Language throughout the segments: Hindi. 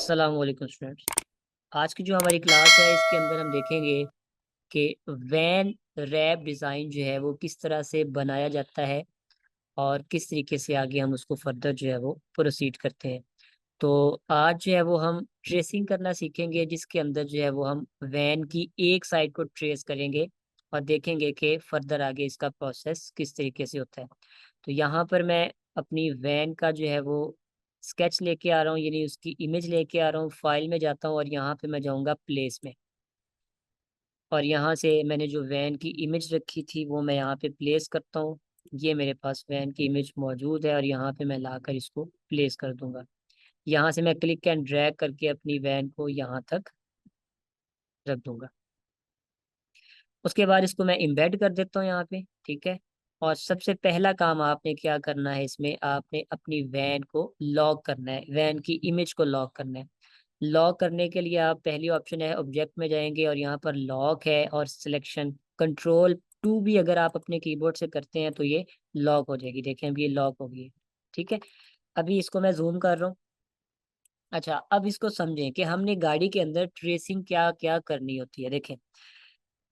अस्सलाम वालेकुम स्टूडेंट्स। आज की जो हमारी क्लास है इसके अंदर हम देखेंगे कि वैन रैप डिज़ाइन जो है वो किस तरह से बनाया जाता है और किस तरीके से आगे हम उसको फर्दर जो है वो प्रोसीड करते हैं। तो आज जो है वो हम ट्रेसिंग करना सीखेंगे, जिसके अंदर जो है वो हम वैन की एक साइड को ट्रेस करेंगे और देखेंगे कि फर्दर आगे इसका प्रोसेस किस तरीके से होता है। तो यहाँ पर मैं अपनी वैन का जो है वो स्केच लेके आ रहा हूँ, यानी उसकी इमेज लेके आ रहा हूँ। फाइल में जाता हूँ और यहाँ पे मैं जाऊँगा प्लेस में, और यहाँ से मैंने जो वैन की इमेज रखी थी वो मैं यहाँ पे प्लेस करता हूँ। ये मेरे पास वैन की इमेज मौजूद है और यहाँ पे मैं लाकर इसको प्लेस कर दूंगा। यहाँ से मैं क्लिक एंड ड्रैग करके अपनी वैन को यहाँ तक रख दूंगा। उसके बाद इसको मैं इम्बेड कर देता हूँ यहाँ पे, ठीक है। और सबसे पहला काम आपने क्या करना है, इसमें आपने अपनी वैन को लॉक करना है, वैन की इमेज को लॉक करना है। लॉक करने के लिए आप पहली ऑप्शन है ऑब्जेक्ट में जाएंगे और यहाँ पर लॉक है और सिलेक्शन कंट्रोल 2 भी अगर आप अपने कीबोर्ड से करते हैं तो ये लॉक हो जाएगी। देखें अभी ये लॉक हो गई है, ठीक है। अभी इसको मैं जूम कर रहा हूँ। अच्छा, अब इसको समझें कि हमने गाड़ी के अंदर ट्रेसिंग क्या क्या करनी होती है। देखें,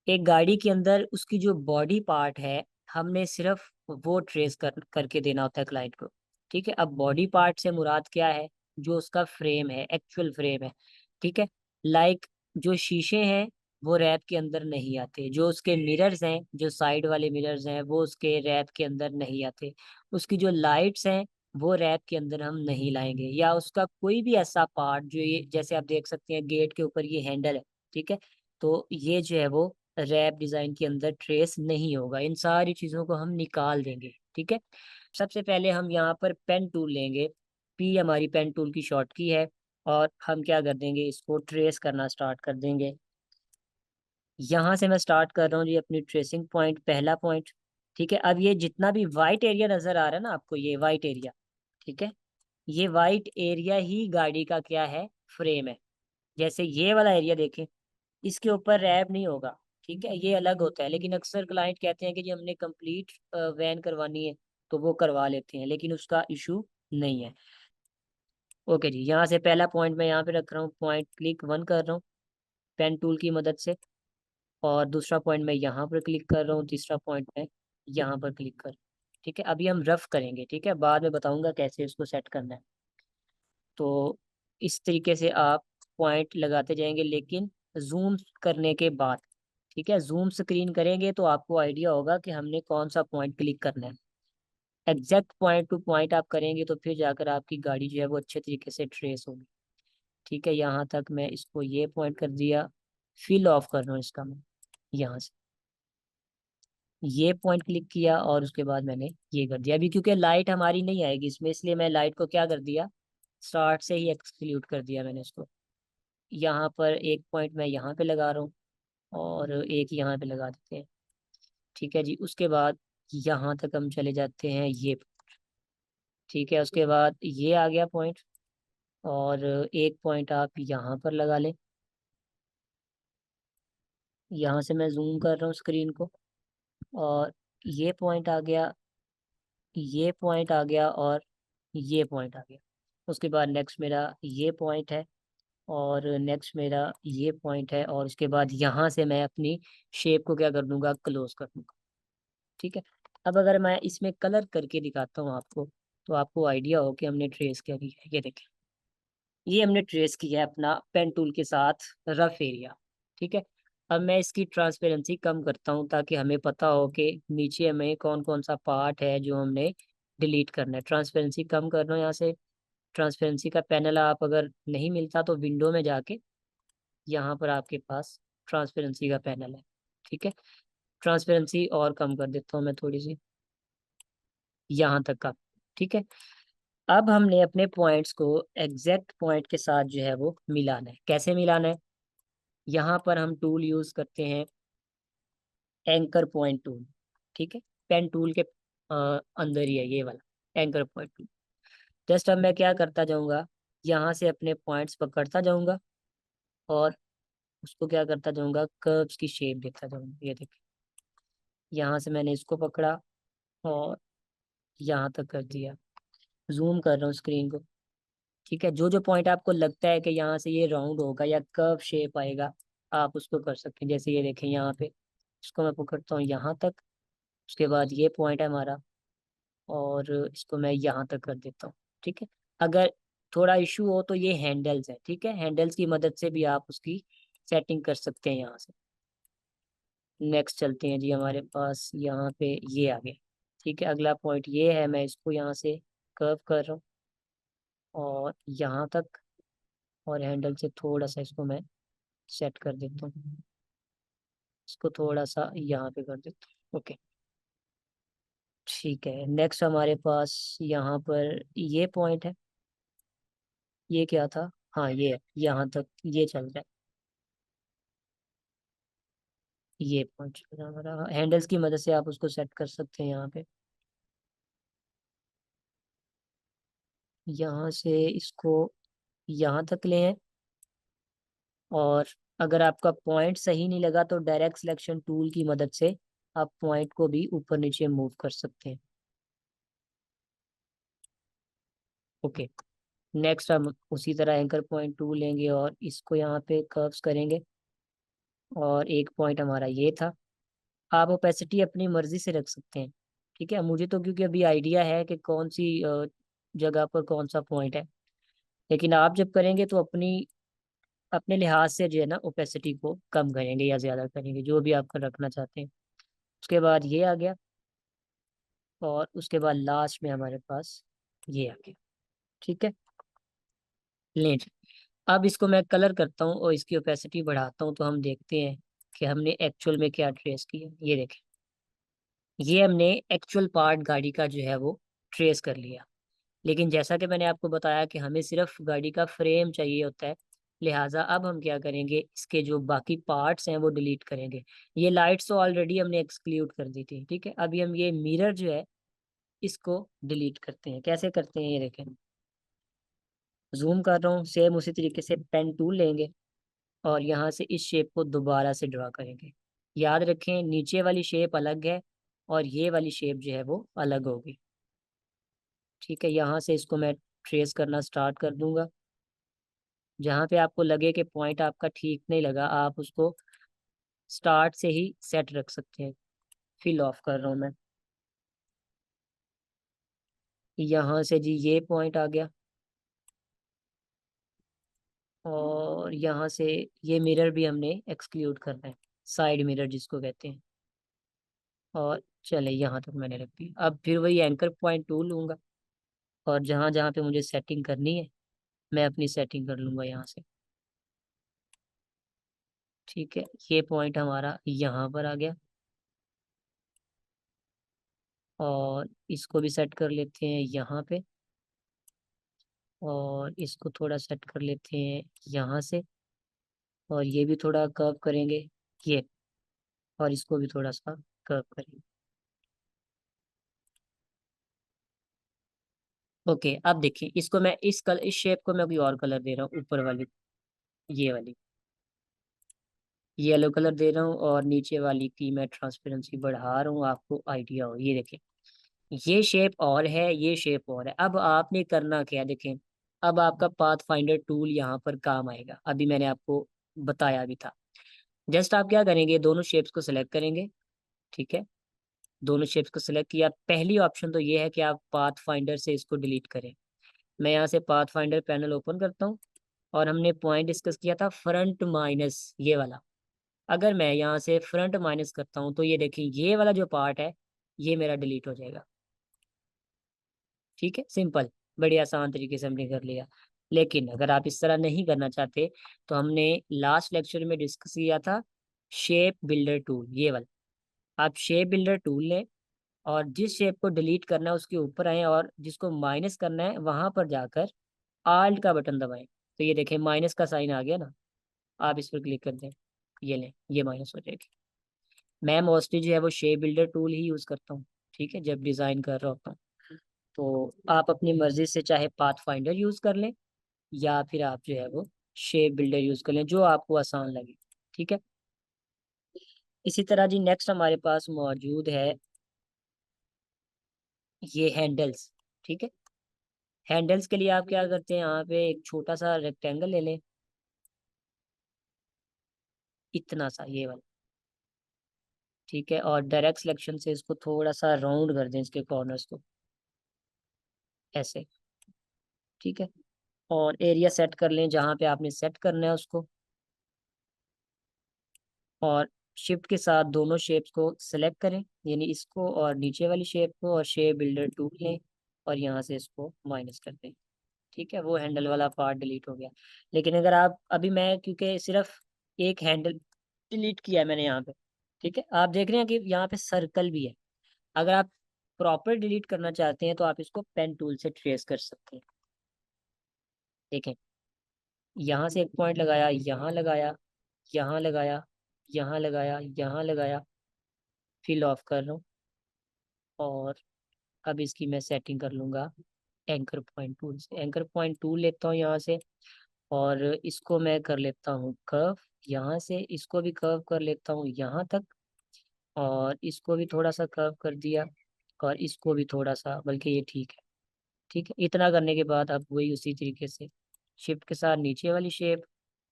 एक गाड़ी के अंदर उसकी जो बॉडी पार्ट है हमने सिर्फ वो ट्रेस करके देना होता है क्लाइंट को, ठीक है। अब बॉडी पार्ट से मुराद क्या है? जो उसका फ्रेम है, एक्चुअल फ्रेम है, ठीक है। लाइक जो शीशे हैं वो रैप के अंदर नहीं आते, जो उसके मिरर्स हैं, जो साइड वाले मिरर्स हैं वो उसके रैप के अंदर नहीं आते, उसकी जो लाइट्स हैं वो रैप के अंदर हम नहीं लाएंगे, या उसका कोई भी ऐसा पार्ट जो ये जैसे आप देख सकते हैं गेट के ऊपर ये हैंडल है, ठीक है। तो ये जो है वो रैप डिजाइन के अंदर ट्रेस नहीं होगा। इन सारी चीजों को हम निकाल देंगे, ठीक है। सबसे पहले हम यहाँ पर पेन टूल लेंगे। पी हमारी पेन टूल की शॉर्ट की है, और हम क्या कर देंगे, इसको ट्रेस करना स्टार्ट कर देंगे। यहाँ से मैं स्टार्ट कर रहा हूँ जी अपनी ट्रेसिंग पॉइंट, पहला पॉइंट, ठीक है। अब ये जितना भी वाइट एरिया नजर आ रहा है ना आपको, ये वाइट एरिया, ठीक है, ये वाइट एरिया ही गाड़ी का क्या है, फ्रेम है। जैसे ये वाला एरिया देखें, इसके ऊपर रैप नहीं होगा, ठीक है, ये अलग होता है। लेकिन अक्सर क्लाइंट कहते हैं कि जी हमने कंप्लीट वैन करवानी है, तो वो करवा लेते हैं, लेकिन उसका इशू नहीं है। ओके जी, यहाँ से पहला पॉइंट मैं यहाँ पे रख रहा हूँ, पॉइंट क्लिक 1 कर रहा हूँ पेन टूल की मदद से। और दूसरा पॉइंट मैं यहाँ पर क्लिक कर रहा हूँ, तीसरा पॉइंट मैं यहाँ पर क्लिक कर रहा हूँ, ठीक है। अभी हम रफ करेंगे, ठीक है, बाद में बताऊंगा कैसे इसको सेट करना है। तो इस तरीके से आप पॉइंट लगाते जाएंगे, लेकिन जूम करने के बाद, ठीक है, जूम स्क्रीन करेंगे तो आपको आइडिया होगा कि हमने कौन सा पॉइंट क्लिक करना है। एग्जैक्ट पॉइंट टू पॉइंट आप करेंगे तो फिर जाकर आपकी गाड़ी जो है वो अच्छे तरीके से ट्रेस होगी, ठीक है। यहाँ तक मैं इसको ये पॉइंट कर दिया, फिल ऑफ कर रहा हूँ इसका मैं यहाँ से ये पॉइंट क्लिक किया, और उसके बाद मैंने ये कर दिया। अभी क्योंकि लाइट हमारी नहीं आएगी इसमें, इसलिए मैं लाइट को क्या कर दिया, स्टार्ट से ही एक्सक्लूड कर दिया मैंने इसको। यहाँ पर एक पॉइंट मैं यहाँ पे लगा रहा हूँ और एक यहाँ पे लगा देते हैं, ठीक है जी। उसके बाद यहाँ तक हम चले जाते हैं ये, ठीक है। उसके बाद ये आ गया पॉइंट, और एक पॉइंट आप यहाँ पर लगा लें। यहाँ से मैं जूम कर रहा हूँ स्क्रीन को, और ये पॉइंट आ गया, ये पॉइंट आ गया, और ये पॉइंट आ गया। उसके बाद नेक्स्ट मेरा ये पॉइंट है, और नेक्स्ट मेरा ये पॉइंट है, और उसके बाद यहाँ से मैं अपनी शेप को क्या कर दूंगा, क्लोज कर दूंगा, ठीक है। अब अगर मैं इसमें कलर करके दिखाता हूँ आपको, तो आपको आइडिया हो कि हमने ट्रेस क्या किया है। ये देखें, ये हमने ट्रेस किया है अपना पेन टूल के साथ रफ एरिया, ठीक है। अब मैं इसकी ट्रांसपेरेंसी कम करता हूँ ताकि हमें पता हो कि नीचे हमें कौन कौन सा पार्ट है जो हमने डिलीट करना है। ट्रांसपेरेंसी कम कर रहा हूँ यहाँ से। ट्रांसपेरेंसी का पैनल आप अगर नहीं मिलता तो विंडो में जाके यहाँ पर आपके पास ट्रांसपेरेंसी का पैनल है, ठीक है। ट्रांसपेरेंसी और कम कर देता हूँ मैं थोड़ी सी, यहाँ तक का, ठीक है। अब हमने अपने पॉइंट्स को एग्जैक्ट पॉइंट के साथ जो है वो मिलाना है। कैसे मिलाना है? यहाँ पर हम टूल यूज करते हैं, एंकर पॉइंट टूल, ठीक है। पेन टूल के अंदर ही है ये वाला एंकर पॉइंट टूल। जस्ट अब मैं क्या करता जाऊंगा, यहाँ से अपने पॉइंट्स पकड़ता जाऊंगा और उसको क्या करता जाऊंगा, कर्व्स की शेप देता जाऊंगा। ये देखिए, यहाँ से मैंने इसको पकड़ा और यहाँ तक कर दिया। जूम कर रहा हूँ स्क्रीन को, ठीक है, जो जो पॉइंट आपको लगता है कि यहाँ से ये राउंड होगा या कर्व शेप आएगा, आप उसको कर सकते हैं। जैसे ये देखें यहाँ पे, इसको मैं पकड़ता हूँ यहाँ तक, उसके बाद ये पॉइंट है हमारा, और इसको मैं यहाँ तक कर देता हूँ। ठीक है, अगर थोड़ा इशू हो तो ये हैंडल्स है, ठीक है, हैंडल्स की मदद से भी आप उसकी सेटिंग कर सकते हैं यहाँ से। नेक्स्ट चलते हैं जी, हमारे पास यहाँ पे ये आ गया। ठीक है, अगला पॉइंट ये है, मैं इसको यहाँ से कर्व कर रहा हूँ और यहाँ तक, और हैंडल से थोड़ा सा इसको मैं सेट कर देता हूँ, इसको थोड़ा सा यहाँ पे कर देता हूँ। ओके, ठीक है, नेक्स्ट हमारे पास यहाँ पर ये पॉइंट है। ये क्या था, हाँ ये है, यहाँ तक ये चल रहा है, ये पॉइंट चल रहा है हमारा। हैंडल्स की मदद से आप उसको सेट कर सकते हैं यहाँ पे। यहाँ से इसको यहाँ तक ले हैं, और अगर आपका पॉइंट सही नहीं लगा तो डायरेक्ट सिलेक्शन टूल की मदद से आप पॉइंट को भी ऊपर नीचे मूव कर सकते हैं। ओके, नेक्स्ट हम उसी तरह एंकर पॉइंट टूल लेंगे और इसको यहाँ पे कर्व्स करेंगे, और एक पॉइंट हमारा ये था। आप ओपेसिटी अपनी मर्जी से रख सकते हैं। ठीक है, मुझे तो क्योंकि अभी आइडिया है कि कौन सी जगह पर कौन सा पॉइंट है, लेकिन आप जब करेंगे तो अपनी अपने लिहाज से जो है ना ओपेसिटी को कम करेंगे या ज़्यादा करेंगे, जो भी आप रखना चाहते हैं। उसके बाद ये आ गया, और उसके बाद लास्ट में हमारे पास ये आ गया। ठीक है, लेंट। अब इसको मैं कलर करता हूँ और इसकी ओपेसिटी बढ़ाता हूँ, तो हम देखते हैं कि हमने एक्चुअल में क्या ट्रेस किया। ये देखें, ये हमने एक्चुअल पार्ट गाड़ी का जो है वो ट्रेस कर लिया। लेकिन जैसा कि मैंने आपको बताया कि हमें सिर्फ गाड़ी का फ्रेम चाहिए होता है, लिहाजा अब हम क्या करेंगे, इसके जो बाकी पार्ट्स हैं वो डिलीट करेंगे। ये लाइट्स तो ऑलरेडी हमने एक्सक्लूड कर दी थी। ठीक है, अभी हम ये मिरर जो है इसको डिलीट करते हैं। कैसे करते हैं, ये देखें, जूम कर रहा हूँ, सेम उसी तरीके से पेन टूल लेंगे और यहाँ से इस शेप को दोबारा से ड्रा करेंगे। याद रखें, नीचे वाली शेप अलग है और ये वाली शेप जो है वो अलग होगी। ठीक है, यहाँ से इसको मैं ट्रेस करना स्टार्ट कर दूंगा। जहाँ पे आपको लगे कि पॉइंट आपका ठीक नहीं लगा, आप उसको स्टार्ट से ही सेट रख सकते हैं। फिल ऑफ कर रहा हूँ मैं, यहाँ से जी ये पॉइंट आ गया, और यहाँ से ये मिरर भी हमने एक्सक्लूड करना है, साइड मिरर जिसको कहते हैं। और चले, यहाँ तक मैंने रख दिया। अब फिर वही एंकर पॉइंट टूल लूंगा, और जहाँ जहाँ पे मुझे सेटिंग करनी है मैं अपनी सेटिंग कर लूंगा यहाँ से। ठीक है, ये पॉइंट हमारा यहाँ पर आ गया, और इसको भी सेट कर लेते हैं यहाँ पे, और इसको थोड़ा सेट कर लेते हैं यहाँ से, और ये भी थोड़ा कर्व करेंगे ये, और इसको भी थोड़ा सा कर्व करेंगे। ओके, अब देखिए, इसको मैं इस शेप को मैं कोई और कलर दे रहा हूँ, ऊपर वाली ये वाली येलो कलर दे रहा हूँ, और नीचे वाली की मैं ट्रांसपेरेंसी बढ़ा रहा हूँ, आपको आइडिया हो। ये देखें, ये शेप और है, ये शेप और है। अब आपने करना क्या है, देखें, अब आपका पाथ फाइंडर टूल यहाँ पर काम आएगा, अभी मैंने आपको बताया भी था। जस्ट आप क्या करेंगे, दोनों शेप्स को सिलेक्ट करेंगे। ठीक है, दोनों शेप्स को सिलेक्ट किया, पहली ऑप्शन तो ये है कि आप पाथ फाइंडर से इसको डिलीट करें। मैं यहाँ से पाथ फाइंडर पैनल ओपन करता हूँ, और हमने पॉइंट डिस्कस किया था फ्रंट माइनस ये वाला। अगर मैं यहाँ से फ्रंट माइनस करता हूँ तो ये देखिए, ये वाला जो पार्ट है ये मेरा डिलीट हो जाएगा। ठीक है, सिंपल, बड़ी आसान तरीके से हमने कर लिया। लेकिन अगर आप इस तरह नहीं करना चाहते, तो हमने लास्ट लेक्चर में डिस्कस किया था शेप बिल्डर टूल, ये वाला। आप शेप बिल्डर टूल लें, और जिस शेप को डिलीट करना है उसके ऊपर आए, और जिसको माइनस करना है वहां पर जाकर आल्ट का बटन दबाएं। तो ये देखें, माइनस का साइन आ गया ना, आप इस पर क्लिक कर दें, ये लें, ये माइनस हो जाएगी। मैं मोस्टली जो है वो शेप बिल्डर टूल ही यूज करता हूँ, ठीक है, जब डिजाइन कर रहा होता हूँ। तो आप अपनी मर्जी से चाहे पाथ फाइंडर यूज कर लें, या फिर आप जो है वो शेप बिल्डर यूज कर लें, जो आपको आसान लगे। ठीक है, इसी तरह जी नेक्स्ट हमारे पास मौजूद है ये हैंडल्स। ठीक है, हैंडल्स के लिए आप क्या करते हैं, यहाँ पे एक छोटा सा रेक्टेंगल ले लें, इतना सा, ये वाला, ठीक है। और डायरेक्ट सिलेक्शन से इसको थोड़ा सा राउंड कर दें, इसके कॉर्नर्स को ऐसे, ठीक है। और एरिया सेट कर लें जहाँ पे आपने सेट करना है उसको, और शिफ्ट के साथ दोनों शेप्स को सेलेक्ट करें, यानी इसको और नीचे वाली शेप को, और शेप बिल्डर टूल लें और यहाँ से इसको माइनस कर दें, ठीक है। वो हैंडल वाला पार्ट डिलीट हो गया। लेकिन अगर आप अभी, मैं क्योंकि सिर्फ एक हैंडल डिलीट किया है मैंने यहाँ पे, ठीक है। आप देख रहे हैं कि यहाँ पे सर्कल भी है। अगर आप प्रॉपर डिलीट करना चाहते हैं तो आप इसको पेन टूल से ट्रेस कर सकते हैं। देखें, यहाँ से एक पॉइंट लगाया, यहाँ लगाया, यहाँ लगाया, यहाँ लगाया, यहाँ लगाया, फिल ऑफ कर रहा हूँ। और अब इसकी मैं सेटिंग कर लूँगा एंकर पॉइंट टूल से। एंकर पॉइंट टूल लेता हूँ यहाँ से, और इसको मैं कर लेता हूँ कर्व, यहाँ से इसको भी कर्व कर लेता हूँ यहाँ तक, और इसको भी थोड़ा सा कर्व कर दिया, और इसको भी थोड़ा सा, बल्कि ये ठीक है, ठीक है। इतना करने के बाद अब वही उसी तरीके से शिफ्ट के साथ नीचे वाली शेप,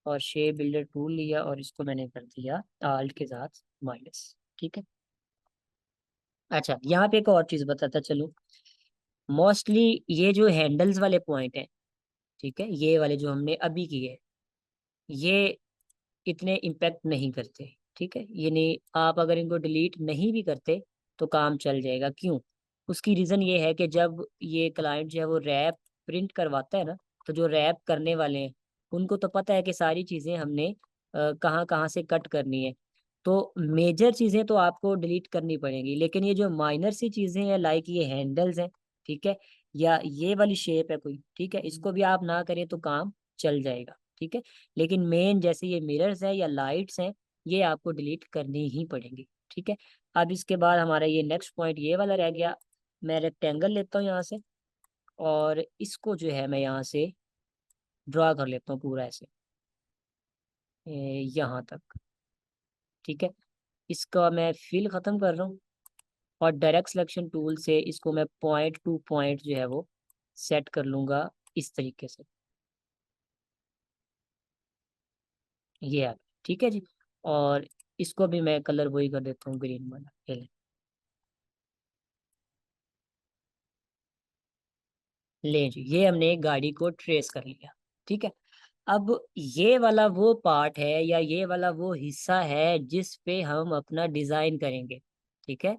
और शेप बिल्डर टूल लिया और इसको मैंने कर दिया आल्ट के साथ माइनस, ठीक है। अच्छा, यहाँ पे एक और चीज़ बताता चलूँ। मोस्टली ये जो हैंडल्स वाले पॉइंट हैं, ठीक है, ये वाले जो हमने अभी किए, ये इतने इम्पेक्ट नहीं करते, ठीक है। ये नहीं, आप अगर इनको डिलीट नहीं भी करते तो काम चल जाएगा। क्यों? उसकी रीज़न ये है कि जब ये क्लाइंट जो है वो रैप प्रिंट करवाता है ना, तो जो रैप करने वाले हैं उनको तो पता है कि सारी चीज़ें हमने कहाँ कहाँ से कट करनी है। तो मेजर चीज़ें तो आपको डिलीट करनी पड़ेंगी, लेकिन ये जो माइनर सी चीज़ें हैं, लाइक ये हैंडल्स हैं, ठीक है, या ये वाली शेप है कोई, ठीक है, इसको भी आप ना करें तो काम चल जाएगा, ठीक है। लेकिन मेन जैसे ये मिरर्स हैं या लाइट्स हैं, ये आपको डिलीट करनी ही पड़ेंगी, ठीक है। अब इसके बाद हमारा ये नेक्स्ट पॉइंट ये वाला रह गया। मैं रेक्टेंगल लेता हूँ यहाँ से, और इसको जो है मैं यहाँ से ड्रा कर लेता हूँ पूरा ऐसे, यहाँ तक, ठीक है। इसका मैं फिल ख़त्म कर रहा हूँ, और डायरेक्ट सिलेक्शन टूल से इसको मैं पॉइंट टू पॉइंट जो है वो सेट कर लूँगा इस तरीके से, ये है, ठीक है जी। और इसको भी मैं कलर वही कर देता हूँ, ग्रीन वाला, ये ले। ले जी, ये हमने गाड़ी को ट्रेस कर लिया, ठीक है। अब ये वाला वो पार्ट है, या ये वाला वो हिस्सा है जिस पे हम अपना डिजाइन करेंगे, ठीक है।